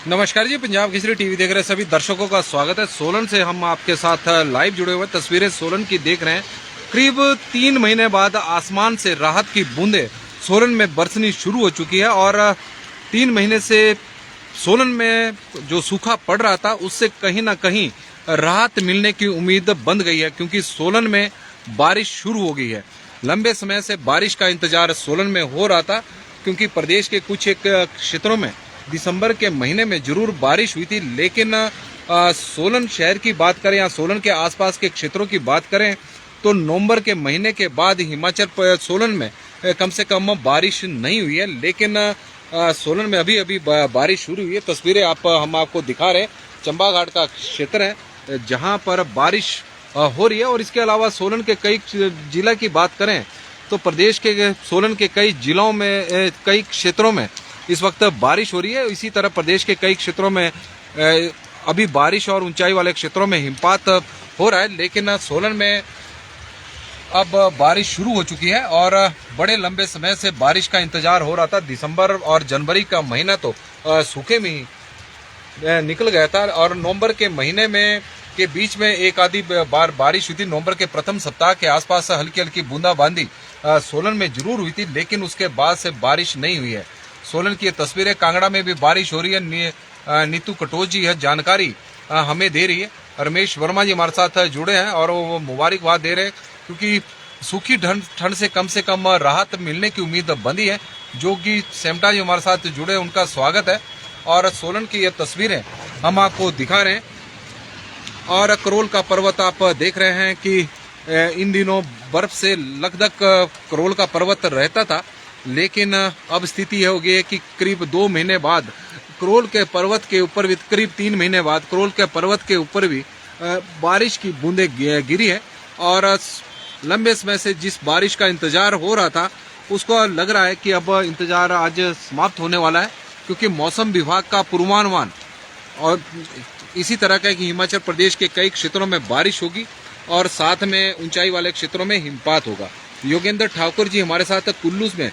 नमस्कार जी, पंजाब केसरी टीवी देख रहे सभी दर्शकों का स्वागत है। सोलन से हम आपके साथ लाइव जुड़े हुए तस्वीरें सोलन की देख रहे हैं। करीब 3 महीने बाद आसमान से राहत की बूंदें सोलन में बरसनी शुरू हो चुकी है और 3 महीने से सोलन में जो सूखा पड़ रहा था उससे कहीं ना कहीं राहत मिलने की उम्मीद बंध गई है, क्योंकि सोलन में बारिश शुरू हो गई है। लंबे समय से बारिश का इंतजार सोलन में हो रहा था, क्योंकि प्रदेश के कुछ एक क्षेत्रों में दिसंबर के महीने में जरूर बारिश हुई थी, लेकिन सोलन शहर की बात करें या सोलन के आसपास के क्षेत्रों की बात करें तो नवंबर के महीने के बाद हिमाचल सोलन में कम से कम बारिश नहीं हुई है। लेकिन सोलन में अभी अभी बारिश शुरू हुई है। तस्वीरें हम आपको दिखा रहे हैं, चंबा घाट का क्षेत्र है जहां पर बारिश हो रही है। और इसके अलावा सोलन के कई जिला की बात करें तो प्रदेश के सोलन के कई जिलों में कई क्षेत्रों में इस वक्त बारिश हो रही है। इसी तरह प्रदेश के कई क्षेत्रों में अभी बारिश और ऊंचाई वाले क्षेत्रों में हिमपात हो रहा है, लेकिन सोलन में अब बारिश शुरू हो चुकी है और बड़े लंबे समय से बारिश का इंतजार हो रहा था। दिसंबर और जनवरी का महीना तो सूखे में ही निकल गया था और नवंबर के महीने में के बीच में एक आधी बार बारिश हुई थी। नवंबर के प्रथम सप्ताह के आसपास हल्की हल्की बूंदाबांदी सोलन में जरूर हुई थी, लेकिन उसके बाद से बारिश नहीं हुई है। सोलन की तस्वीरें, कांगड़ा में भी बारिश हो रही है। नीतू कटोच जी है जानकारी हमें दे रही है। रमेश वर्मा जी हमारे साथ जुड़े हैं और वो मुबारकबाद दे रहे हैं, क्योंकि सूखी ठंड से कम राहत मिलने की उम्मीद बंधी है। जो कि सेमटा जी हमारे साथ जुड़े, उनका स्वागत है। और सोलन की ये तस्वीरें हम आपको दिखा रहे हैं। और करोल का पर्वत आप देख रहे हैं कि इन दिनों बर्फ से लकदक करोल का पर्वत रहता था, लेकिन अब स्थिति यह हो गई है कि करीब 2 महीने बाद करोल के पर्वत के ऊपर भी, करीब 3 महीने बाद करोल के पर्वत के ऊपर भी बारिश की बूंदें गिरी है। और लंबे समय से जिस बारिश का इंतजार हो रहा था उसको लग रहा है कि अब इंतजार आज समाप्त होने वाला है, क्योंकि मौसम विभाग का पूर्वानुमान और इसी तरह का कि हिमाचल प्रदेश के कई क्षेत्रों में बारिश होगी और साथ में ऊंचाई वाले क्षेत्रों में हिमपात होगा। योगेंद्र ठाकुर जी हमारे साथ कुल्लू में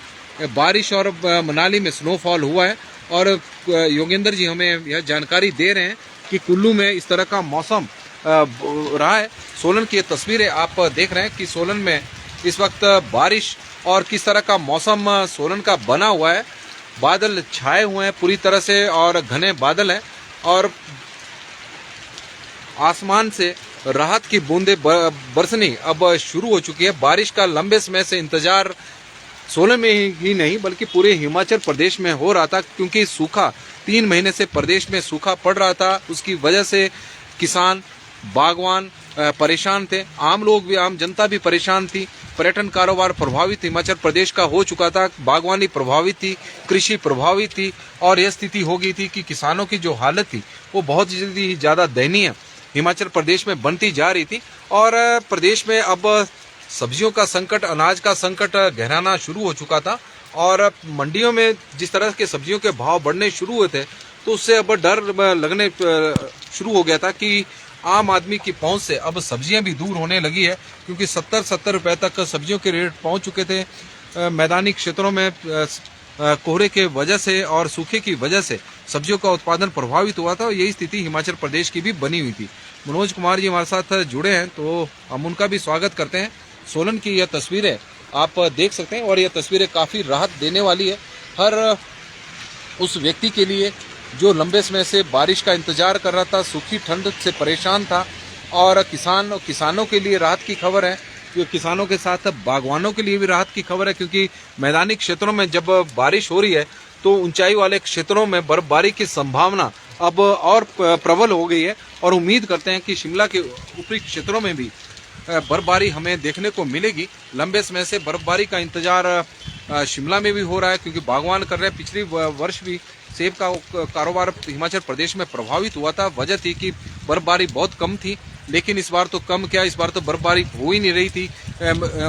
बारिश और मनाली में स्नोफॉल हुआ है और योगेंद्र जी हमें यह जानकारी दे रहे हैं कि कुल्लू में इस तरह का मौसम रहा है। सोलन की ये तस्वीरें आप देख रहे हैं कि सोलन में इस वक्त बारिश और किस तरह का मौसम सोलन का बना हुआ है। बादल छाए हुए हैं पूरी तरह से और घने बादल हैं और आसमान से राहत की बूंदें बरसनी अब शुरू हो चुकी है। बारिश का लंबे समय से इंतजार सोलन में ही नहीं बल्कि पूरे हिमाचल प्रदेश में हो रहा था, क्योंकि सूखा 3 महीने से प्रदेश में सूखा पड़ रहा था। उसकी वजह से किसान, बागवान परेशान थे, आम लोग भी, आम जनता भी परेशान थी। पर्यटन कारोबार प्रभावित हिमाचल प्रदेश का हो चुका था, बागवानी प्रभावित थी, कृषि प्रभावित थी और यह स्थिति हो गई थी कि किसानों की जो हालत थी वो बहुत ही ज्यादा दयनीय हिमाचल प्रदेश में बनती जा रही थी। और प्रदेश में अब सब्जियों का संकट, अनाज का संकट गहराना शुरू हो चुका था और मंडियों में जिस तरह के सब्जियों के भाव बढ़ने शुरू हुए थे तो उससे अब डर लगने शुरू हो गया था कि आम आदमी की पहुंच से अब सब्जियां भी दूर होने लगी है, क्योंकि 70 रुपए तक सब्जियों के रेट पहुंच चुके थे। मैदानी क्षेत्रों में कोहरे के वजह से और सूखे की वजह से सब्जियों का उत्पादन प्रभावित हुआ था। यही स्थिति हिमाचल प्रदेश की भी बनी हुई थी। मनोज कुमार जी हमारे साथ जुड़े हैं तो हम उनका भी स्वागत करते हैं। सोलन की यह तस्वीरें आप देख सकते हैं और यह तस्वीरें काफ़ी राहत देने वाली है हर उस व्यक्ति के लिए जो लंबे समय से बारिश का इंतजार कर रहा था, सूखी ठंड से परेशान था। और किसानों के लिए राहत की खबर है, क्योंकि किसानों के साथ बागवानों के लिए भी राहत की खबर है, क्योंकि मैदानी क्षेत्रों में जब बारिश हो रही है तो ऊंचाई वाले क्षेत्रों में बर्फबारी की संभावना अब और प्रबल हो गई है। और उम्मीद करते हैं कि शिमला के ऊपरी क्षेत्रों में भी बर्फबारी हमें देखने को मिलेगी। लंबे समय से बर्फबारी का इंतजार शिमला में भी हो रहा है, क्योंकि बागवान कर रहे हैं। पिछले वर्ष भी सेब का कारोबार हिमाचल प्रदेश में प्रभावित हुआ था। वजह थी कि बर्फबारी बहुत कम थी, लेकिन इस बार तो कम क्या, इस बार तो बर्फबारी हो ही नहीं रही थी।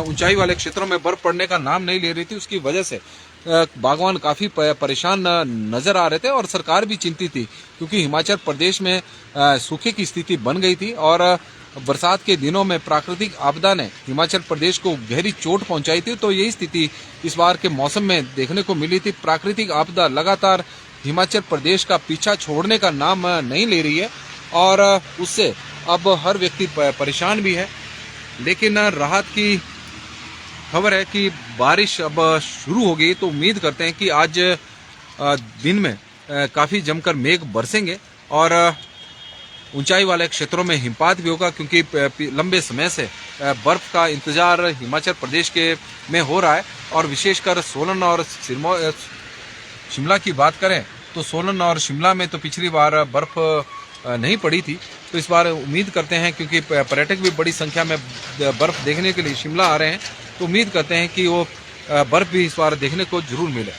ऊंचाई वाले क्षेत्रों में बर्फ पड़ने का नाम नहीं ले रही थी। उसकी वजह से बागवान काफी परेशान नजर आ रहे थे और सरकार भी चिंतित थी, क्योंकि हिमाचल प्रदेश में सूखे की स्थिति बन गई थी और बरसात के दिनों में प्राकृतिक आपदा ने हिमाचल प्रदेश को गहरी चोट पहुंचाई थी। तो यही स्थिति इस बार के मौसम में देखने को मिली थी। प्राकृतिक आपदा लगातार हिमाचल प्रदेश का पीछा छोड़ने का नाम नहीं ले रही है और उससे अब हर व्यक्ति परेशान भी है। लेकिन राहत की खबर है कि बारिश अब शुरू हो गई, तो उम्मीद करते हैं कि आज दिन में काफ़ी जमकर मेघ बरसेंगे और ऊंचाई वाले क्षेत्रों में हिमपात भी होगा, क्योंकि लंबे समय से बर्फ का इंतजार हिमाचल प्रदेश के में हो रहा है। और विशेषकर सोलन और शिमला की बात करें तो सोलन और शिमला में तो पिछली बार बर्फ नहीं पड़ी थी, तो इस बार उम्मीद करते हैं, क्योंकि पर्यटक भी बड़ी संख्या में बर्फ देखने के लिए शिमला आ रहे हैं, तो उम्मीद करते हैं कि वो बर्फ भी इस बार देखने को जरूर मिले।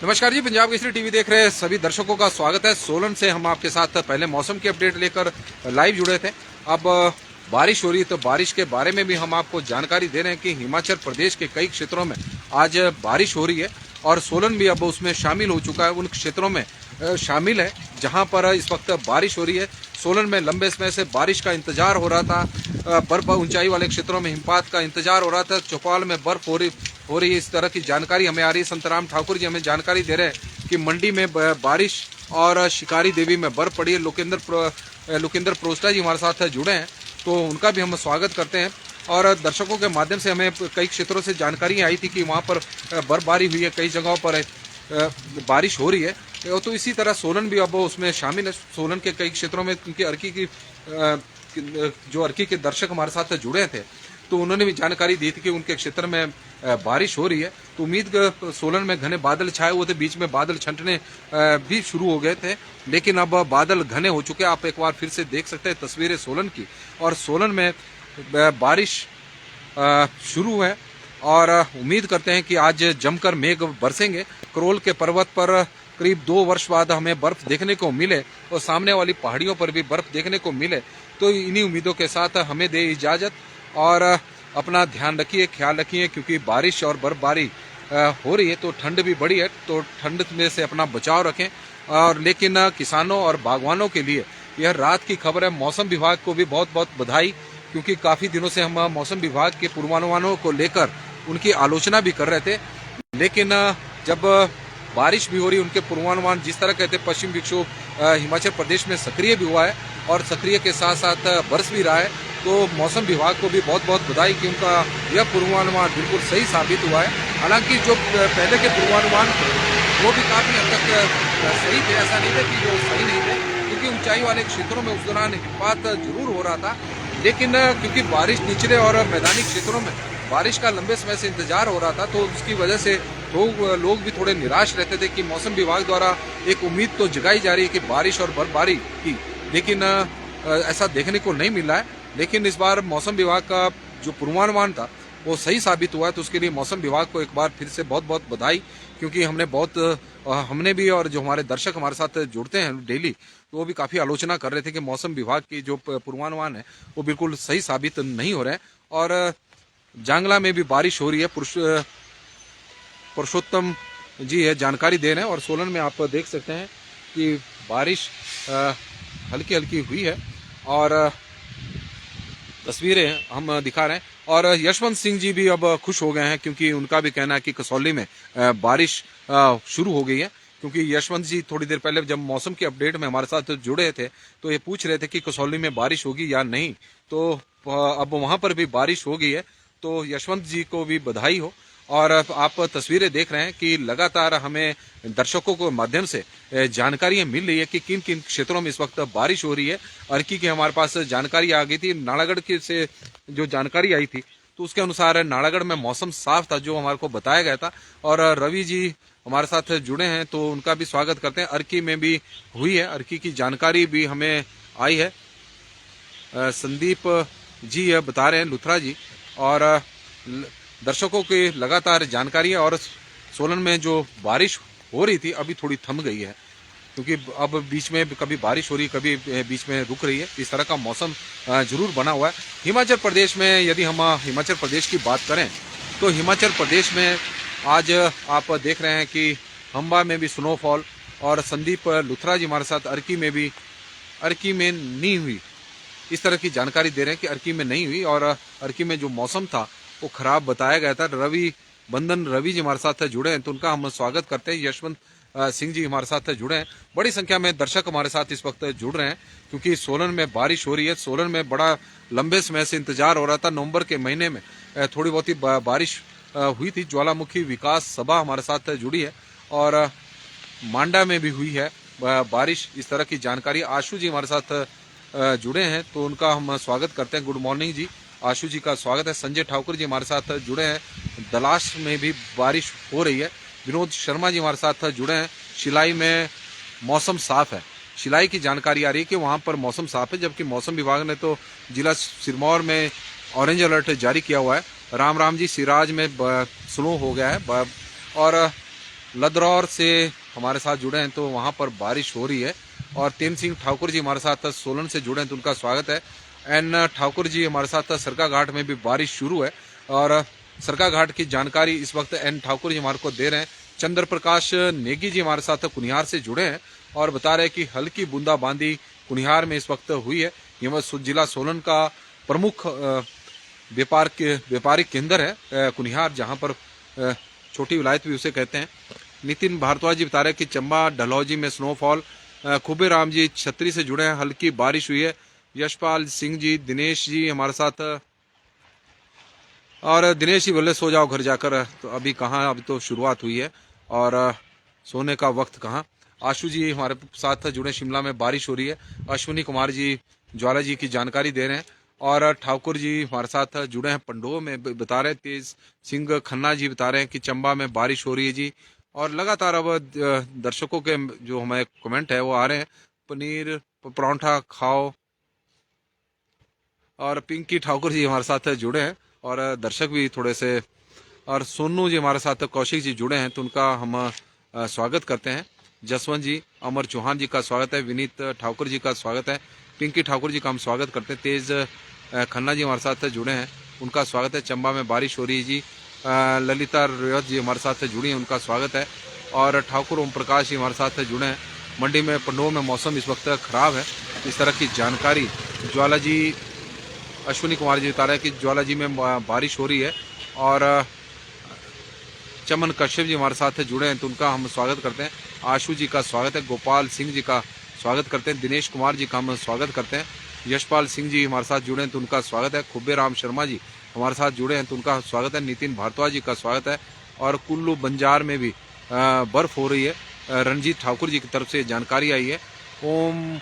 नमस्कार जी, पंजाब केसरी टीवी देख रहे सभी दर्शकों का स्वागत है। सोलन से हम आपके साथ पहले मौसम की अपडेट लेकर लाइव जुड़े थे। अब बारिश हो रही है, तो बारिश के बारे में भी हम आपको जानकारी दे रहे हैं कि हिमाचल प्रदेश के कई क्षेत्रों में आज बारिश हो रही है और सोलन भी अब उसमें शामिल हो चुका है, उन क्षेत्रों में शामिल है जहां पर इस वक्त बारिश हो रही है। सोलन में लंबे समय से बारिश का इंतजार हो रहा था, बर्फ ऊंचाई वाले क्षेत्रों में हिमपात का इंतजार हो रहा था, चौपाल में बर्फ हो रही है। इस तरह की जानकारी हमें आ रही है। संतराम ठाकुर जी हमें जानकारी दे रहे हैं कि मंडी में बारिश और शिकारी देवी में बर्फ पड़ी है। लोकेंद्र प्रोस्टा जी हमारे साथ जुड़े हैं, तो उनका भी हम स्वागत करते हैं। और दर्शकों के माध्यम से हमें कई क्षेत्रों से जानकारी आई थी कि वहाँ पर बर्फबारी हुई है, कई जगहों पर बारिश हो रही है, तो इसी तरह सोलन भी अब उसमें शामिल है। सोलन के कई क्षेत्रों में, क्योंकि अर्की के दर्शक हमारे साथ जुड़े थे, तो उन्होंने भी जानकारी दी थी कि उनके क्षेत्र में बारिश हो रही है। तो उम्मीद सोलन में घने बादल छाए हुए थे, बीच में बादल छंटने भी शुरू हो गए थे, लेकिन अब बादल घने हो चुके हैं। आप एक बार फिर से देख सकते हैं तस्वीरें सोलन की, और सोलन में बारिश शुरू है और उम्मीद करते हैं कि आज जमकर मेघ बरसेंगे। करोल के पर्वत पर करीब 2 वर्ष बाद हमें बर्फ देखने को मिले और सामने वाली पहाड़ियों पर भी बर्फ देखने को मिले, तो इन्हीं उम्मीदों के साथ हमें दे इजाजत और अपना ध्यान रखिए, ख्याल रखिए, क्योंकि बारिश और बर्फबारी हो रही है तो ठंड भी बढ़ी है, तो ठंड में से अपना बचाव रखें। और लेकिन किसानों और बागवानों के लिए यह राहत की खबर है। मौसम विभाग को भी बहुत बहुत बधाई, क्योंकि काफ़ी दिनों से हम मौसम विभाग के पूर्वानुमानों को लेकर उनकी आलोचना भी कर रहे थे, लेकिन जब बारिश भी हो रही, उनके पूर्वानुमान जिस तरह कहते, पश्चिम विक्षोभ हिमाचल प्रदेश में सक्रिय भी हुआ है और सक्रिय के साथ साथ बरस भी रहा है, तो मौसम विभाग को भी बहुत बहुत बधाई कि उनका यह पूर्वानुमान बिल्कुल सही साबित हुआ है। हालांकि जो पहले के पूर्वानुमान थे वो भी काफ़ी हद तक सही थे, ऐसा नहीं था कि वो सही नहीं थे, क्योंकि ऊंचाई वाले क्षेत्रों में उस दौरान हिमपात जरूर हो रहा था, लेकिन क्योंकि बारिश निचले और मैदानी क्षेत्रों में बारिश का लंबे समय से इंतजार हो रहा था, तो उसकी वजह से लोग भी थोड़े निराश रहते थे कि मौसम विभाग द्वारा एक उम्मीद तो जगाई जा रही है कि बारिश और बर्फबारी की, लेकिन ऐसा देखने को नहीं मिला है। लेकिन इस बार मौसम विभाग का जो पूर्वानुमान था वो सही साबित हुआ है, तो उसके लिए मौसम विभाग को एक बार फिर से बहुत बहुत बधाई, क्योंकि हमने भी और जो हमारे दर्शक हमारे साथ जुड़ते हैं डेली, तो वो भी काफ़ी आलोचना कर रहे थे कि मौसम विभाग की जो पूर्वानुमान है वो बिल्कुल सही साबित नहीं हो रहे हैं। और जांगला में भी बारिश हो रही है, पुरुषोत्तम जी है जानकारी दे रहे हैं, और सोलन में आप देख सकते हैं कि बारिश हल्की हल्की हुई है और तस्वीरें हम दिखा रहे हैं। और यशवंत सिंह जी भी अब खुश हो गए हैं, क्योंकि उनका भी कहना है कि कसौली में बारिश शुरू हो गई है, क्योंकि यशवंत जी थोड़ी देर पहले जब मौसम की अपडेट में हमारे साथ जुड़े थे तो ये पूछ रहे थे कि कसौली में बारिश होगी या नहीं, तो अब वहां पर भी बारिश हो गई है, तो यशवंत जी को भी बधाई हो। और आप तस्वीरें देख रहे हैं कि लगातार हमें दर्शकों को माध्यम से जानकारियां मिल रही है कि किन किन क्षेत्रों में इस वक्त बारिश हो रही है। अर्की की हमारे पास जानकारी आ गई थी, नालागढ़ की से जो जानकारी आई थी तो उसके अनुसार नालागढ़ में मौसम साफ था, जो हमारे को बताया गया था। और रवि जी हमारे साथ जुड़े हैं, तो उनका भी स्वागत करते हैं। अर्की में भी हुई है, अर्की की जानकारी भी हमें आई है। संदीप जी बता रहे हैं, लुथरा जी, और दर्शकों की लगातार जानकारी है। और सोलन में जो बारिश हो रही थी अभी थोड़ी थम गई है, क्योंकि अब बीच में कभी बारिश हो रही, कभी बीच में रुक रही है, इस तरह का मौसम जरूर बना हुआ है। हिमाचल प्रदेश में यदि हम हिमाचल प्रदेश की बात करें तो हिमाचल प्रदेश में आज आप देख रहे हैं कि हम्बा में भी स्नोफॉल, और संदीप लुथरा जी हमारे साथ अर्की में नहीं हुई, इस तरह की जानकारी दे रहे हैं कि अर्की में नहीं हुई, और अर्की में जो मौसम था वो खराब बताया गया था। रवि बंधन रवि जी हमारे साथ जुड़े हैं, तो उनका हम स्वागत करते हैं। यशवंत सिंह जी हमारे साथ जुड़े हैं। बड़ी संख्या में दर्शक हमारे साथ इस वक्त जुड़ रहे हैं क्योंकि सोलन में बारिश हो रही है। सोलन में बड़ा लंबे समय से इंतजार हो रहा था। नवंबर के महीने में थोड़ी बहुत ही बारिश हुई थी। ज्वालामुखी विकास सभा हमारे साथ जुड़ी है और मांडा में भी हुई है बारिश। इस तरह की जानकारी आशु जी हमारे साथ जुड़े हैं, तो उनका हम स्वागत करते हैं। गुड मॉर्निंग जी, आशु जी का स्वागत है। संजय ठाकुर जी हमारे साथ जुड़े हैं। दलाश में भी बारिश हो रही है। विनोद शर्मा जी हमारे साथ जुड़े हैं। शिलाई में मौसम साफ है। शिलाई की जानकारी आ रही है कि वहां पर मौसम साफ है, जबकि मौसम विभाग ने तो जिला सिरमौर में ऑरेंज अलर्ट जारी किया हुआ है। राम राम जी, सिराज में स्नो हो गया है और लदरौर से हमारे साथ जुड़े हैं, तो वहां पर बारिश हो रही है। और तेन सिंह ठाकुर जी हमारे साथ सोलन से जुड़े हैं, तो उनका स्वागत है। एन ठाकुर जी हमारे साथ सरका घाट में भी बारिश शुरू है और सरका घाट की जानकारी इस वक्त एन ठाकुर जी हमारे को दे रहे हैं। चंद्र प्रकाश नेगी जी हमारे साथ कुनिहार से जुड़े हैं और बता रहे हैं कि हल्की बूंदाबांदी कुनिहार में इस वक्त हुई है। यह जिला सोलन का प्रमुख व्यापारिक केंद्र है कुनिहार, जहां पर छोटी विलायत भी उसे कहते हैं। नितिन भारद्वाज जी बता रहे हैं कि चंबा डलहौजी में स्नोफॉल। खुबे राम जी छतरी से जुड़े हैं, हल्की बारिश हुई है। यशपाल सिंह जी, दिनेश जी हमारे साथ, और दिनेश जी बोले सो जाओ घर जाकर। तो अभी कहाँ, अभी तो शुरुआत हुई है और सोने का वक्त कहाँ। आशु जी हमारे साथ जुड़े, शिमला में बारिश हो रही है। अश्विनी कुमार जी ज्वाला जी की जानकारी दे रहे हैं और ठाकुर जी हमारे साथ जुड़े हैं पंडोह में, बता रहे हैं। तेज सिंह खन्ना जी बता रहे हैं कि चंबा में बारिश हो रही है जी। और लगातार अब दर्शकों के जो हमें कमेंट है वो आ रहे हैं। पनीर परांठा खाओ। और पिंकी ठाकुर जी हमारे साथ जुड़े हैं और दर्शक भी थोड़े से। और सोनू जी हमारे साथ, कौशिक जी जुड़े हैं, तो उनका हम स्वागत करते हैं। जसवंत जी, अमर चौहान जी का स्वागत है। विनीत ठाकुर जी का स्वागत है। पिंकी ठाकुर जी का हम स्वागत करते हैं। तेज खन्ना जी हमारे साथ जुड़े हैं, उनका स्वागत है। चंबा में बारिश हो रही है जी। ललिता रियाज जी हमारे साथ जुड़ी हैं, उनका स्वागत है। और ठाकुर ओम प्रकाश जी हमारे साथ जुड़े हैं। मंडी में पंडोह में मौसम इस वक्त खराब है, इस तरह की जानकारी ज्वाला जी, अश्विनी कुमार जी बता रहे हैं कि ज्वाला जी में बारिश हो रही है। और चमन कश्यप जी हमारे साथ जुड़े हैं, तो उनका हम स्वागत करते हैं। आशु जी का स्वागत है। गोपाल सिंह जी का स्वागत करते हैं। दिनेश कुमार जी का हम स्वागत करते हैं। यशपाल सिंह जी हमारे साथ जुड़े हैं, तो उनका स्वागत है। खुब्बे राम शर्मा जी हमारे साथ जुड़े हैं, तो उनका स्वागत है। नितिन भारद्वाज जी का स्वागत है। और कुल्लू बंजार में भी बर्फ हो रही है। रणजीत ठाकुर जी की तरफ से जानकारी आई है। ओम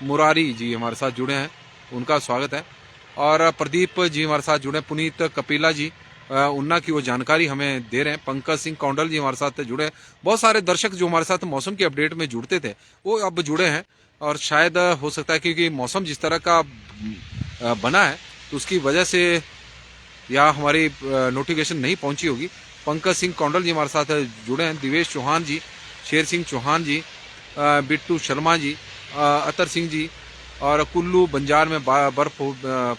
मुरारी जी हमारे साथ जुड़े हैं, उनका स्वागत है। और प्रदीप जी हमारे साथ जुड़े। पुनीत कपिला जी उन्ना की वो जानकारी हमें दे रहे हैं। पंकज सिंह कौंडल जी हमारे साथ जुड़े हैं। बहुत सारे दर्शक जो हमारे साथ मौसम की अपडेट में जुड़ते थे वो अब जुड़े हैं और शायद हो सकता है क्योंकि मौसम जिस तरह का बना है तो उसकी वजह से या हमारी नोटिफिकेशन नहीं पहुंची होगी। पंकज सिंह कौंडल जी हमारे साथ जुड़े हैं। दिवेश चौहान जी, शेर सिंह चौहान जी, बिट्टू शर्मा जी, अतर सिंह जी। और कुल्लू बंजार में बर्फ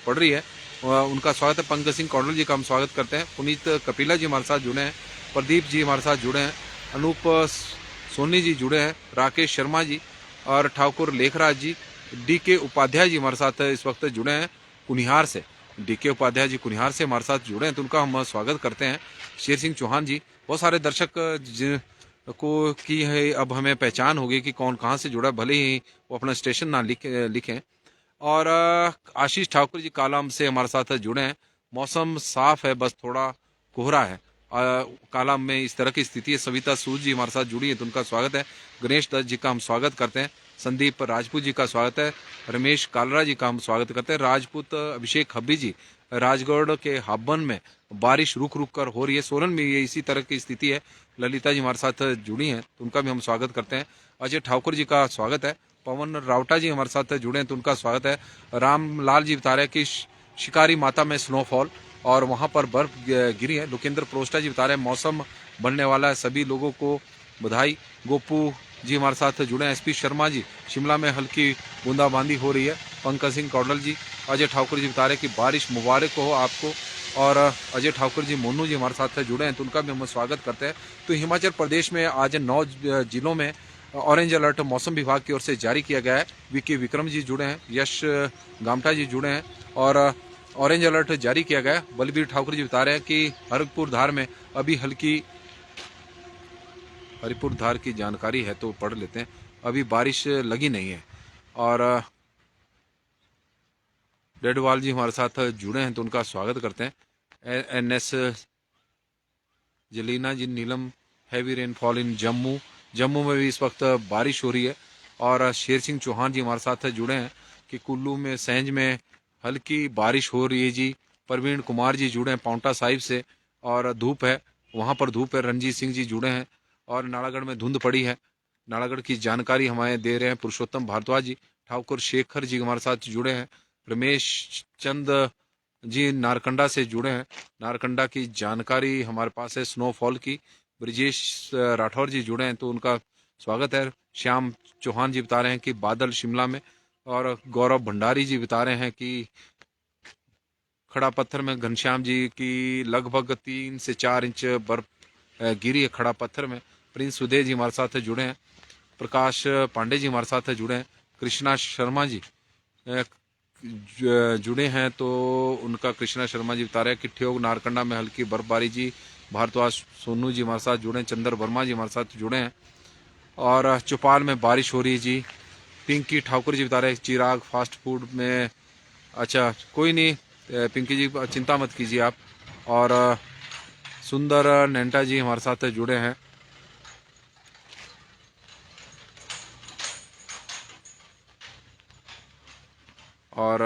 पड़ रही है, उनका स्वागत है। पंकज सिंह कौंडल जी का हम स्वागत करते हैं। पुनीत कपिला जी हमारे साथ जुड़े हैं। प्रदीप जी हमारे साथ जुड़े हैं। अनूप सोनी जी जुड़े हैं। राकेश शर्मा जी और ठाकुर लेखराज जी। डीके उपाध्याय जी हमारे साथ इस वक्त जुड़े हैं कुनिहार से। डीके उपाध्याय जी कुनिहार से हमारे साथ जुड़े हैं, तो उनका हम स्वागत करते हैं। शेर सिंह चौहान जी, बहुत सारे दर्शक को की है अब हमें पहचान होगी कि कौन कहाँ से जुड़ा, भले ही वो अपना स्टेशन ना लिखें। और आशीष ठाकुर जी कालाम से हमारे साथ जुड़े हैं। मौसम साफ है, बस थोड़ा कोहरा है। कालाम में इस तरह की स्थिति है। सविता सूद जी हमारे साथ जुड़ी है, तो उनका स्वागत है। गणेश दत्त जी का हम स्वागत करते हैं। संदीप राजपूत जी का स्वागत है। रमेश कालरा जी का हम स्वागत करते हैं। राजपूत अभिषेक हब्बी जी, राजगढ़ के हाबन में बारिश रुक रुक कर हो रही है। सोलन में ये इसी तरह की स्थिति है। ललिता जी हमारे साथ जुड़ी हैं, तो उनका भी हम स्वागत करते हैं। अजय ठाकुर जी का स्वागत है। पवन रावटा जी हमारे साथ जुड़े हैं, तो उनका स्वागत है। रामलाल जी बता रहे हैं कि शिकारी माता में स्नोफॉल और वहां पर बर्फ गिरी है। लोकेंद्र प्रोस्टा जी बता रहे हैं मौसम बनने वाला है, सभी लोगों को बधाई। गोपू जी हमारे साथ जुड़े हैं। एसपी शर्मा जी, शिमला में हल्की बूंदाबांदी हो रही है। पंकज सिंह कौंडल जी, अजय ठाकुर जी बता रहे हैं कि बारिश मुबारक हो आपको। और अजय ठाकुर जी, मोनू जी हमारे साथ जुड़े हैं, तो उनका भी हम स्वागत करते हैं। तो हिमाचल प्रदेश में आज 9 जिलों में ऑरेंज अलर्ट मौसम विभाग की ओर से जारी किया गया है। वीके विक्रम जी जुड़े हैं। यश गामटा जी जुड़े हैं। और ऑरेंज अलर्ट जारी किया गया। बलबीर ठाकुर जी बता रहे हैं कि हरिपुर धार में अभी हरिपुर धार की जानकारी है तो पढ़ लेते हैं। अभी बारिश लगी नहीं है। और डेडवाल जी हमारे साथ जुड़े हैं तो उनका स्वागत करते हैं। NS Jalina ji, Neelam heavy rainfall in Jammu में भी इस वक्त बारिश हो रही है। और शेर सिंह चौहान जी हमारे साथ जुड़े हैं कि कुल्लू में सेंज में हल्की बारिश हो रही है जी। प्रवीण कुमार जी जुड़े हैं पाउंटा साहिब से और धूप है, वहाँ पर धूप है। रणजीत सिंह जी जुड़े हैं और नालागढ़ में धुंध पड़ी है। नालागढ़ की जानकारी हमें दे रहे हैं पुरुषोत्तम भारद्वाज जी। ठाकुर शेखर जी हमारे साथ जुड़े हैं। रमेश चंद जी नारकंडा से जुड़े हैं। नारकंडा की जानकारी हमारे पास है स्नोफॉल की। ब्रजेश राठौर जी जुड़े हैं तो उनका स्वागत है। श्याम चौहान जी बता रहे हैं कि बादल शिमला में। और गौरव भंडारी जी बता रहे हैं कि खड़ा पत्थर में घनश्याम जी की लगभग 3 से 4 इंच बर्फ गिरी है खड़ा पत्थर में। प्रिंस उदय जी हमारे साथ जुड़े हैं। प्रकाश पांडे जी हमारे साथ जुड़े हैं। कृष्णा शर्मा जी जुड़े हैं तो उनका कृष्णा शर्मा जी बता रहे हैं कि ठियोग नारकंडा में हल्की बर्फबारी जी। भारद्वाज सोनू जी हमारे साथ जुड़े हैं। चंद्र वर्मा जी हमारे साथ जुड़े हैं। और चौपाल में बारिश हो रही है जी। पिंकी ठाकुर जी बता रहे हैं चिराग फास्ट फूड में। अच्छा कोई नहीं पिंकी जी, चिंता मत कीजिए आप। और सुंदर नेंटा जी हमारे साथ जुड़े हैं। और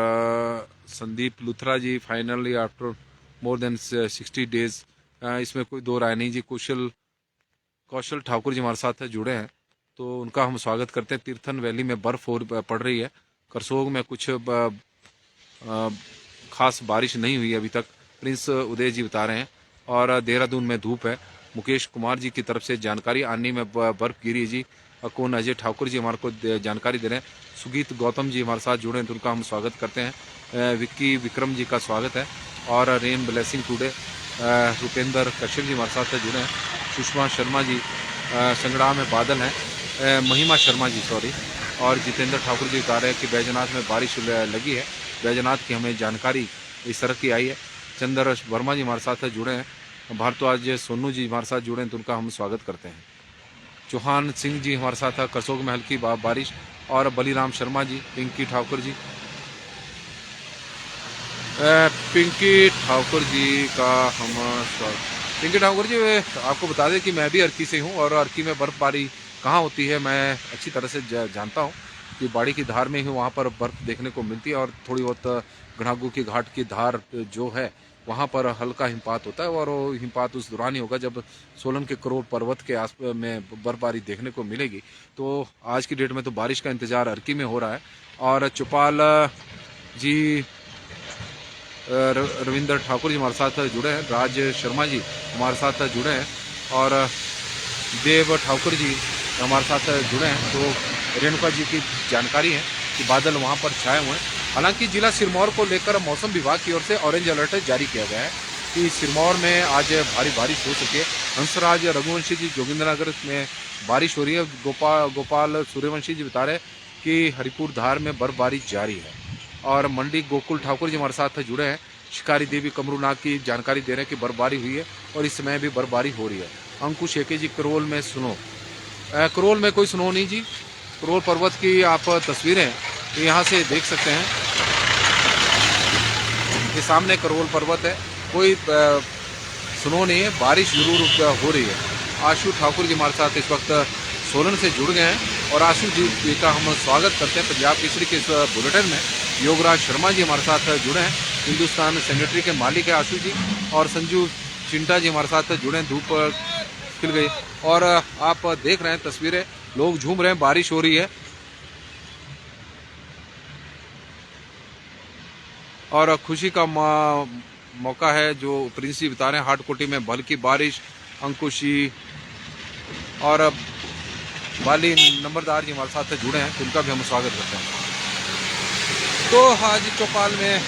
Sandeep Luthra ji finally after more than 60 days, इसमें कोई दो राय नहीं जी। कौशल ठाकुर जी हमारे साथ जुड़े हैं तो उनका हम स्वागत करते हैं। तीर्थन वैली में बर्फ पड़ रही है। करसोग में कुछ खास बारिश नहीं हुई अभी तक, प्रिंस उदय जी बता रहे हैं। और देहरादून में धूप है। मुकेश कुमार जी की तरफ से जानकारी। आनी में बर्फ गिरी जी। कौन अजय ठाकुर जी हमारे को जानकारी दे रहे हैं। सुगीत गौतम जी हमारे साथ जुड़े हैं तो उनका हम स्वागत करते हैं। विक्की विक्रम जी का स्वागत है। और rain blessing today Rupendra Kashyap ji हमारे साथ जुड़े हैं। सुषमा शर्मा जी संगड़ा में बादल हैं। महिमा शर्मा जी सॉरी। और जितेंद्र ठाकुर जी बता रहे हैं कि बैजनाथ में बारिश लगी है। बैजनाथ की हमें जानकारी इस तरह की आई है। चंद्र वर्मा जी हमारे साथ जुड़े हैं। भारद्वाज सोनू जी हमारे साथ जुड़े हैं तो उनका हम स्वागत करते हैं। चौहान सिंह जी हमारे साथ है। करसोग में हल्की बारिश। और बलीराम शर्मा जी, पिंकी ठाकुर जी का हम पिंकी ठाकुर जी आपको बता दें कि मैं भी अर्की से हूँ और अर्की में बर्फबारी कहाँ होती है मैं अच्छी तरह से जानता हूँ कि बाड़ी की धार में ही वहाँ पर बर्फ़ देखने को मिलती है। और थोड़ी बहुत घणागू की घाट की धार जो है वहाँ पर हल्का हिमपात होता है। और वो हिमपात उस दौरान ही होगा जब सोलन के करोड़ पर्वत के आस में बर्फबारी देखने को मिलेगी। तो आज की डेट में तो बारिश का इंतजार अर्की में हो रहा है। और चौपाल जी रविंद्र ठाकुर जी हमारे साथ जुड़े हैं। राज शर्मा जी हमारे साथ जुड़े हैं। और देव ठाकुर जी हमारे साथ जुड़े हैं। तो रेणुका जी की जानकारी है कि बादल वहां पर छाए हुए हैं। हालांकि जिला सिरमौर को लेकर मौसम विभाग की ओर से ऑरेंज अलर्ट जारी किया गया है कि सिरमौर में आज भारी बारिश हो सकती है। हंसराज रघुवंशी जी जोगिंद्रनगर में बारिश हो रही है। गोपाल सूर्यवंशी जी बता रहे हैं कि हरिपुर धार में बर्फबारी जारी है। और मंडी गोकुल ठाकुर जी हमारे साथ जुड़े हैं। शिकारी देवी कमरूनाग की जानकारी दे रहे हैं कि बर्फबारी हुई है और इस समय भी बर्फबारी हो रही है। अंकुश एके जी करोल में स्नो, करोल में कोई स्नो नहीं जी। करोल पर्वत की आप तस्वीरें यहाँ से देख सकते हैं। ये सामने करोल पर्वत है, कोई स्नो नहीं है, बारिश जरूर हो रही है। आशु ठाकुर जी हमारे साथ इस वक्त सोलन से जुड़ गए हैं और आशु जी का हम स्वागत करते हैं पंजाब केसरी के इस बुलेटिन में। योगराज शर्मा जी हमारे साथ जुड़े हैं। हिंदुस्तान सैनिटरी के मालिक है आशु जी। और संजू चिंटा जी हमारे साथ जुड़े हैं। धूप खिल गई और आप देख रहे हैं तस्वीरें, लोग झूम रहे हैं, बारिश हो रही है। और खुशी का मौका है जो प्रिंस जी बता रहे हैं। हाटकोटी में हल्की बारिश। अंकुशी और बाली नंबरदार जी हमारे साथ जुड़े हैं तो उनका भी हम स्वागत करते हैं। तो आज चौपाल में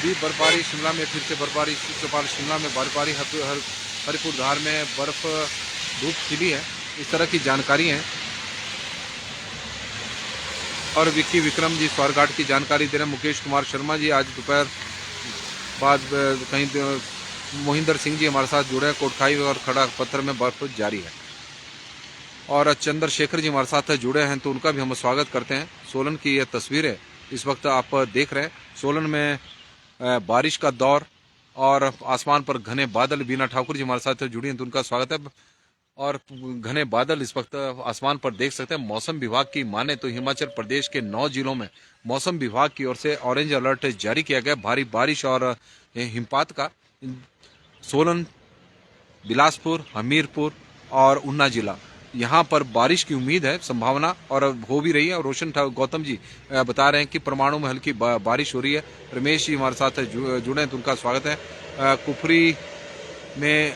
भी बर्फबारी, शिमला में फिर से बर्फबारी। चौपाल शिमला में बर्फबारी, हरिपुर धार में बर्फ धूप खिली है, इस तरह की जानकारी है। और विक्की विक्रम जी स्वारघाट की जानकारी दे रहे हैं। मुकेश कुमार शर्मा जी आज दोपहर बाद कहीं मोहिंदर सिंह जी हमारे साथ जुड़े हैं। कोटखाई और खड़ा पत्थर में बर्फ जारी है। और चंद्रशेखर जी हमारे साथ जुड़े हैं, तो उनका भी हम स्वागत करते हैं। सोलन की ये तस्वीरें इस वक्त आप देख रहे हैं। सोलन में बारिश का दौर और आसमान पर घने बादल। बीना ठाकुर जी हमारे साथ जुड़ी हैं, तो उनका स्वागत है। और घने बादल इस वक्त आसमान पर देख सकते हैं। मौसम विभाग की माने तो हिमाचल प्रदेश के 9 जिलों में मौसम विभाग की ओर से ऑरेंज अलर्ट जारी किया गया भारी बारिश और हिमपात का। सोलन, बिलासपुर, हमीरपुर और ऊना जिला, यहाँ पर बारिश की उम्मीद है, संभावना और हो भी रही है। और रोशन गौतम जी बता रहे हैं कि परमाणु में हल्की बारिश हो रही है। रमेश जी हमारे साथ जुड़े हैं, तो उनका स्वागत है। कुफरी में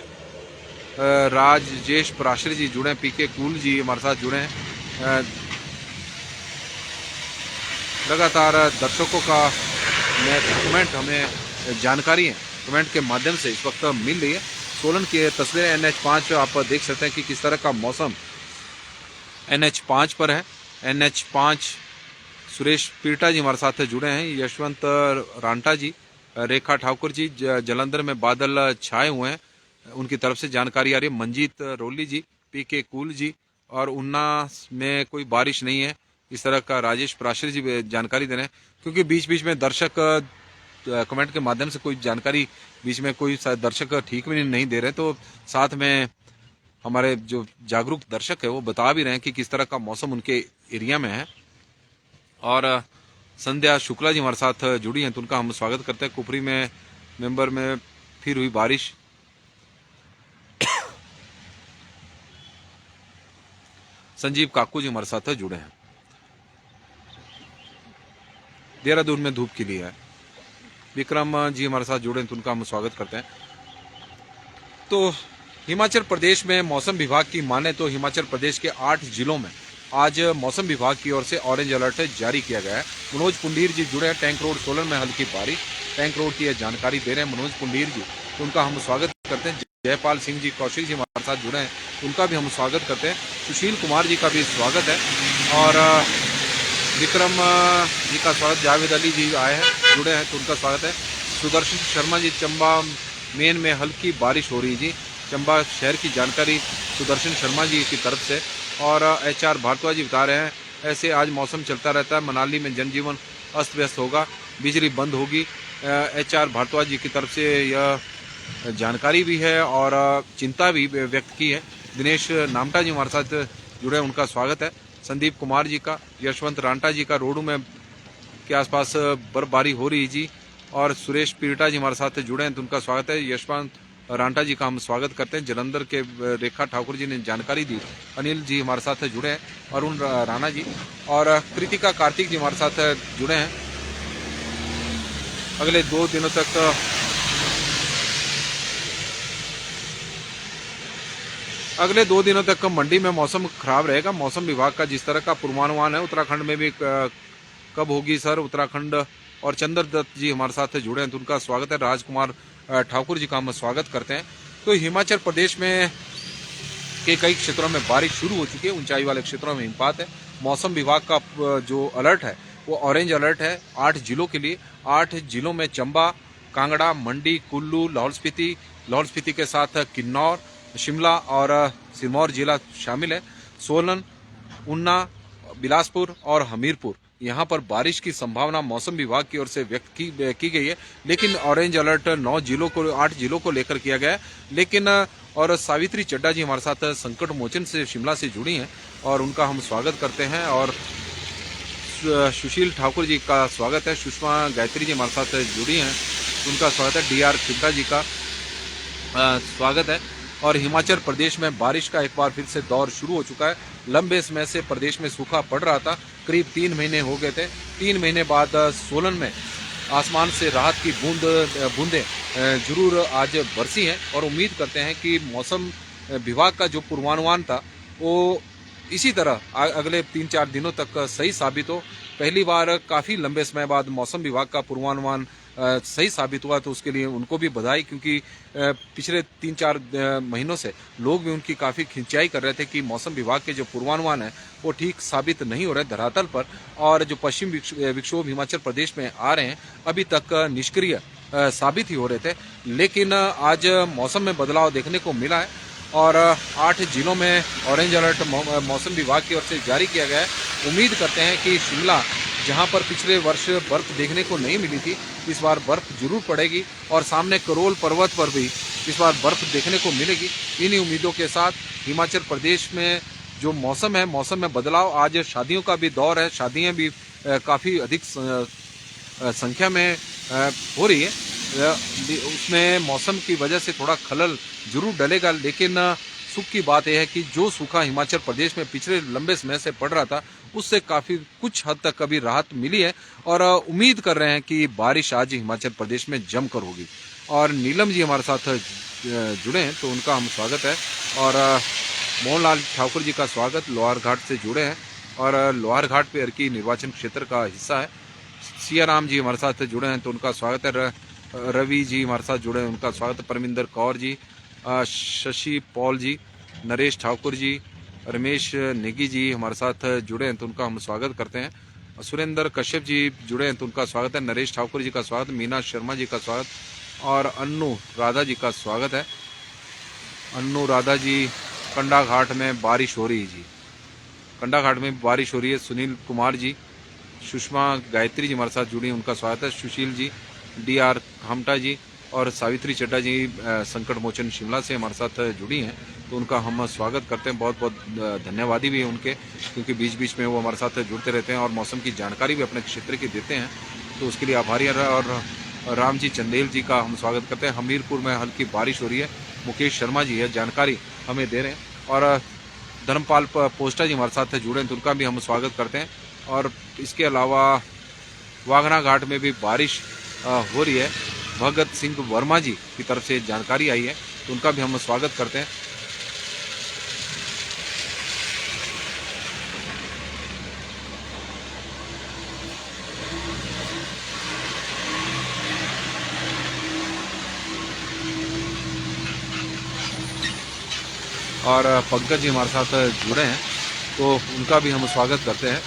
राजेश पराशरी जी जुड़े हैं। पीके कूल जी हमारे साथ जुड़े हैं। लगातार दर्शकों का कमेंट हमें जानकारी है कमेंट के माध्यम से इस वक्त मिल रही है। सोलन की तस्वीरें NH5 आप देख सकते हैं कि किस तरह का मौसम NH5 पर है। NH5 सुरेश पीटा जी हमारे साथ जुड़े हैं। यशवंत रांटा जी, रेखा ठाकुर जी, जलंधर में बादल छाए हुए हैं, उनकी तरफ से जानकारी आ रही है। मंजीत रोली जी, पीके कूल जी, और ऊना में कोई बारिश नहीं है, इस तरह का राजेश पराशर जी जानकारी दे रहे हैं। क्योंकि बीच बीच में दर्शक कमेंट के माध्यम से कोई जानकारी बीच में कोई दर्शक ठीक भी नहीं दे रहे, तो साथ में हमारे जो जागरूक दर्शक है वो बता भी रहे हैं कि किस तरह का मौसम उनके एरिया में है। और संध्या शुक्ला जी हमारे साथ जुड़ी हैं, तो उनका हम स्वागत करते हैं। कुफरी में मेंबर में फिर हुई बारिश। संजीव काकू जी हमारे साथ जुड़े हैं। देहरादून में धूप खिली है। विक्रम जी हमारे साथ जुड़े हैं, तो उनका हम स्वागत करते हैं। तो हिमाचल प्रदेश में मौसम विभाग की माने तो हिमाचल प्रदेश के 8 जिलों में आज मौसम विभाग की ओर से ऑरेंज अलर्ट जारी किया गया है। मनोज पुंडीर जी जुड़े हैं। टैंक रोड सोलन में हल्की बारिश, टैंक रोड की जानकारी दे रहे हैं मनोज पुंडीर जी, तो उनका हम स्वागत करते हैं। जयपाल सिंह जी, कौशिक जी हमारे साथ जुड़े हैं, उनका भी हम स्वागत करते हैं। सुशील कुमार जी का भी स्वागत है। और विक्रम जी का स्वागत। जावेद अली जी आए हैं, जुड़े हैं, तो उनका स्वागत है। सुदर्शन शर्मा जी, चंबा मेन में हल्की बारिश हो रही जी, चंबा शहर की जानकारी सुदर्शन शर्मा जी की तरफ से। और HR भारद्वाज जी बता रहे हैं ऐसे आज मौसम चलता रहता है, मनाली में जनजीवन अस्त व्यस्त होगा, बिजली बंद होगी। HR भारद्वाज जी की तरफ से यह जानकारी भी है और चिंता भी व्यक्त की है। दिनेश नामटा जी हमारे साथ जुड़े हैं, उनका स्वागत है। संदीप कुमार जी का, यशवंत रांटा जी का, रोडू में के आसपास बर्फबारी हो रही जी। और सुरेश पीटा जी हमारे साथ जुड़े हैं, तो उनका स्वागत है। यशवंत रांटा जी का हम स्वागत करते हैं। जलंधर के रेखा ठाकुर जी ने जानकारी दी। अनिल जी हमारे साथ जुड़े हैं, अरुण राणा जी और कृतिका कार्तिक जी हमारे साथ जुड़े हैं। अगले 2 दिनों तक मंडी में मौसम खराब रहेगा। मौसम विभाग का जिस तरह का पूर्वानुमान है, उत्तराखंड में भी कब होगी सर उत्तराखंड। और चंद्रदत्त जी हमारे साथ जुड़े हैं, तो उनका स्वागत है। राजकुमार ठाकुर जी का हम स्वागत करते हैं। तो हिमाचल प्रदेश में के कई क्षेत्रों में बारिश शुरू हो चुकी है, ऊंचाई वाले क्षेत्रों में हिमपात है। मौसम विभाग का जो अलर्ट है वो ऑरेंज अलर्ट है 8 जिलों के लिए। 8 जिलों में चंबा, कांगड़ा, मंडी, कुल्लू, लाहौल स्पीति के साथ किन्नौर, शिमला और सिरमौर जिला शामिल है। सोलन, ऊना, बिलासपुर और हमीरपुर, यहाँ पर बारिश की संभावना मौसम विभाग की ओर से व्यक्त की गई है। लेकिन ऑरेंज अलर्ट 8 जिलों को लेकर किया गया है। लेकिन और सावित्री चड्डा जी हमारे साथ संकट मोचन से शिमला से जुड़ी हैं, और उनका हम स्वागत करते हैं। और सुशील ठाकुर जी का स्वागत है। सुषमा गायत्री जी हमारे साथ जुड़ी हैं, उनका स्वागत है। DR खिड्डा जी का स्वागत है। और हिमाचल प्रदेश में बारिश का एक बार फिर से दौर शुरू हो चुका है। लंबे समय से प्रदेश में सूखा पड़ रहा था, करीब 3 महीने हो गए थे। 3 महीने बाद सोलन में आसमान से राहत की बूंदें जरूर आज बरसी हैं। और उम्मीद करते हैं कि मौसम विभाग का जो पूर्वानुमान था वो इसी तरह अगले 3-4 दिनों तक सही साबित हो। पहली बार काफ़ी लंबे समय बाद मौसम विभाग का पूर्वानुमान सही साबित हुआ, तो उसके लिए उनको भी बधाई। क्योंकि पिछले 3-4 महीनों से लोग भी उनकी काफ़ी खिंचाई कर रहे थे कि मौसम विभाग के जो पूर्वानुमान है वो ठीक साबित नहीं हो रहे धरातल पर। और जो पश्चिम विक्षोभ हिमाचल प्रदेश में आ रहे हैं अभी तक निष्क्रिय साबित ही हो रहे थे। लेकिन आज मौसम में बदलाव देखने को मिला है और 8 जिलों में ऑरेंज अलर्ट मौसम विभाग की ओर से जारी किया गया है। उम्मीद करते हैं कि शिमला, जहां पर पिछले वर्ष बर्फ देखने को नहीं मिली थी, इस बार बर्फ जरूर पड़ेगी और सामने करोल पर्वत पर भी इस बार बर्फ देखने को मिलेगी। इन्हीं उम्मीदों के साथ हिमाचल प्रदेश में जो मौसम है, मौसम में बदलाव, आज शादियों का भी दौर है, शादियां भी काफ़ी अधिक संख्या में हो रही है। उसमें मौसम की वजह से थोड़ा खलल जरूर डलेगा, लेकिन सुख की बात यह है कि जो सूखा हिमाचल प्रदेश में पिछले लंबे समय से पड़ रहा था, उससे काफ़ी कुछ हद तक अभी राहत मिली है और उम्मीद कर रहे हैं कि बारिश आज हिमाचल प्रदेश में जमकर होगी। और नीलम जी हमारे साथ जुड़े हैं, तो उनका हम स्वागत है। और मोहनलाल ठाकुर जी का स्वागत, लोहारघाट से जुड़े हैं और लोहारघाट पे अर्की निर्वाचन क्षेत्र का हिस्सा है। सियाराम जी हमारे साथ जुड़े हैं, तो उनका स्वागत है। रवि जी हमारे साथ जुड़े हैं, उनका स्वागत है। परमिंदर कौर जी, शशि पॉल जी, नरेश ठाकुर जी, रमेश नेगी जी हमारे साथ जुड़े हैं, तो उनका हम स्वागत करते हैं। सुरेंद्र कश्यप जी जुड़े हैं, तो उनका स्वागत है। नरेश ठाकुर जी का स्वागत, मीना शर्मा जी का स्वागत और अन्नू राधा जी का स्वागत है। अन्नू राधा जी, कंडा घाट में बारिश हो रही है जी, कंडा घाट में बारिश हो रही है। सुनील कुमार जी, सुषमा गायत्री जी हमारे साथ जुड़ी हैं, उनका स्वागत है। सुशील जी, DR हमटा जी और सावित्री चड्डा जी संकट मोचन शिमला से हमारे साथ जुड़ी हैं, तो उनका हम स्वागत करते हैं। बहुत बहुत धन्यवादी भी है उनके, क्योंकि बीच बीच में वो हमारे साथ जुड़ते रहते हैं और मौसम की जानकारी भी अपने क्षेत्र की देते हैं, तो उसके लिए आभारी हैं। और राम जी चंदेल जी का हम स्वागत करते हैं। हमीरपुर में हल्की बारिश हो रही है, मुकेश शर्मा जी है जानकारी हमें दे रहे हैं। और धर्मपाल पोस्टा जी हमारे साथ जुड़े हैं, तो उनका भी हम स्वागत करते हैं। और इसके अलावा वागना घाट में भी बारिश हो रही है, भगत सिंह वर्मा जी की तरफ से जानकारी आई है, तो उनका भी हम स्वागत करते हैं। और पंकज जी हमारे साथ जुड़े हैं, तो उनका भी हम स्वागत करते हैं।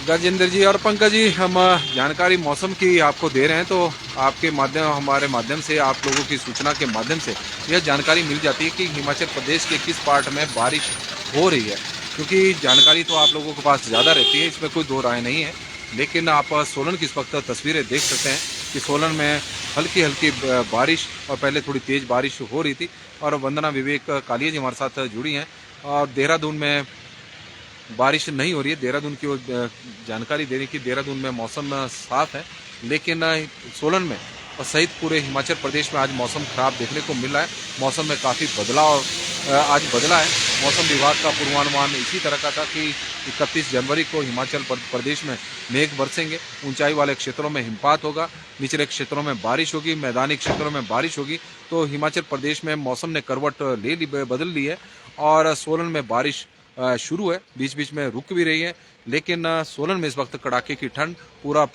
गजेंद्र जी और पंकज जी, हम जानकारी मौसम की आपको दे रहे हैं, तो आपके माध्यम, हमारे माध्यम से, आप लोगों की सूचना के माध्यम से यह जानकारी मिल जाती है कि हिमाचल प्रदेश के किस पार्ट में बारिश हो रही है। क्योंकि जानकारी तो आप लोगों के पास ज़्यादा रहती है, इसमें कोई दो राय नहीं है। लेकिन आप सोलन की इस वक्त तस्वीरें देख सकते हैं कि सोलन में हल्की हल्की बारिश और पहले थोड़ी तेज़ बारिश हो रही थी। और वंदना विवेक कालिया जी हमारे साथ जुड़ी हैं। और देहरादून में बारिश नहीं हो रही है, देहरादून की जानकारी दे रही कि देहरादून में मौसम साफ है, लेकिन सोलन में और सहित पूरे हिमाचल प्रदेश में आज मौसम खराब देखने को मिल रहा है। मौसम में काफ़ी बदलाव आज बदला है। मौसम विभाग का पूर्वानुमान इसी तरह का था कि 31 जनवरी को हिमाचल प्रदेश में मेघ बरसेंगे, ऊंचाई वाले क्षेत्रों में हिमपात होगा, निचले क्षेत्रों में बारिश होगी, मैदानी क्षेत्रों में बारिश होगी। तो हिमाचल प्रदेश में मौसम ने करवट बदल ली है और सोलन में बारिश शुरू है, बीच बीच में रुक भी रही है। लेकिन सोलन में इस वक्त कड़ाके की ठंड, पूरे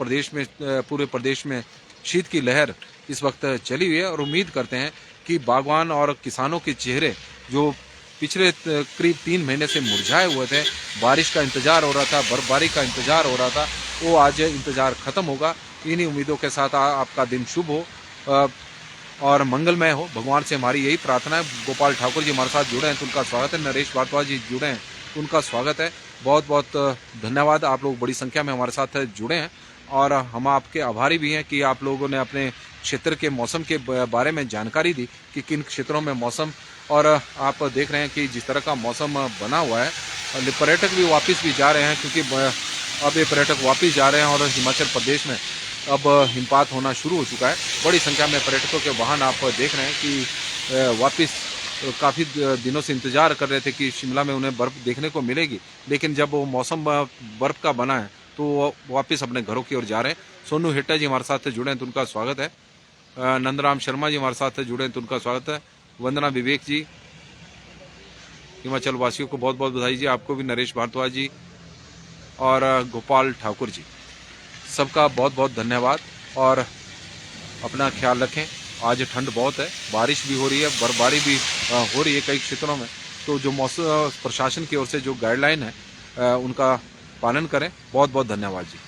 प्रदेश में शीत की लहर इस वक्त चली हुई है। और उम्मीद करते हैं कि बागवान और किसानों के चेहरे जो पिछले करीब 3 महीने से मुरझाए हुए थे, बारिश का इंतजार हो रहा था, बर्फबारी का इंतजार हो रहा था, वो आज इंतजार खत्म होगा। इन्हीं उम्मीदों के साथ आपका दिन शुभ हो और मंगलमय हो, भगवान से हमारी यही प्रार्थना है। गोपाल ठाकुर जी हमारे साथ जुड़े हैं, तो उनका स्वागत है। नरेश भारद्वाज जी जुड़े हैं, तो उनका स्वागत है। बहुत बहुत धन्यवाद, आप लोग बड़ी संख्या में हमारे साथ जुड़े हैं और हम आपके आभारी भी हैं कि आप लोगों ने अपने क्षेत्र के मौसम के बारे में जानकारी दी कि किन क्षेत्रों में मौसम। और आप देख रहे हैं कि जिस तरह का मौसम बना हुआ है, पर्यटक भी वापस भी जा रहे हैं, क्योंकि अब ये पर्यटक वापस जा रहे हैं और हिमाचल प्रदेश में अब हिमपात होना शुरू हो चुका है। बड़ी संख्या में पर्यटकों के वाहन आप देख रहे हैं कि वापस काफ़ी दिनों से इंतजार कर रहे थे कि शिमला में उन्हें बर्फ़ देखने को मिलेगी, लेकिन जब वो मौसम बर्फ़ का बना है तो वो वापस अपने घरों की ओर जा रहे हैं। सोनू हेट्टा जी हमारे साथ जुड़े हैं, तो उनका स्वागत है। नंदराम शर्मा जी हमारे साथ जुड़े हैं, तो उनका स्वागत है। वंदना विवेक जी, हिमाचल वासियों को बहुत बहुत बधाई जी, आपको भी। नरेश भारद्वाज जी और गोपाल ठाकुर जी, सबका बहुत बहुत धन्यवाद। और अपना ख्याल रखें, आज ठंड बहुत है, बारिश भी हो रही है, बर्फबारी भी हो रही है कई क्षेत्रों में। तो जो मौसम प्रशासन की ओर से जो गाइडलाइन है उनका पालन करें। बहुत बहुत धन्यवाद जी।